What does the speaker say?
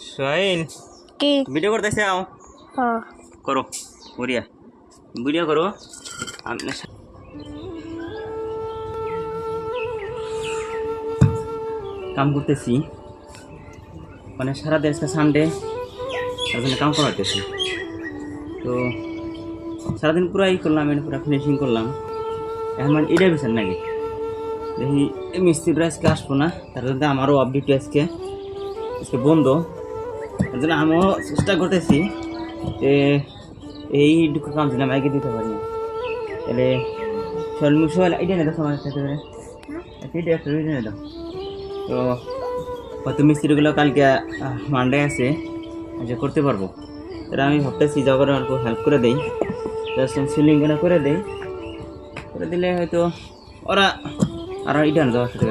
সোহাইল কি ভিডিও করতেছে আও করো বড়িয়া ভিডিও করো আপনি কাম করতেছি মানে সারা দেশটা সানডে তার জন্য কাম করাতেছি তো সারাদিন পুরাই করলাম এটা পুরো ফিনিশিং করলাম এখন মানে এটা বিষয় নাকি দেখি মিস্ত্রিরা আজকে আসবো না তার জন্য আমারও আপডেট আজকে বন্ধ তার জন্য আমিও চেষ্টা করতেছি যে এইটুকু কাম দিলাম আগে দিতে পারি না তাহলে সোহেল এটা নিয়ে দাও সময় এটা একটা নিয়ে দাও তো হয়তো মিস্ত্রিগুলো কালকে মানডে আছে যে করতে পারবো তাহলে আমি ভাবতেছি যখন অল্প হেল্প করে দেই জাস্ট সিলিংগুলো করে দিলে হয়তো ওরা আর এটা না যাওয়ার সাথে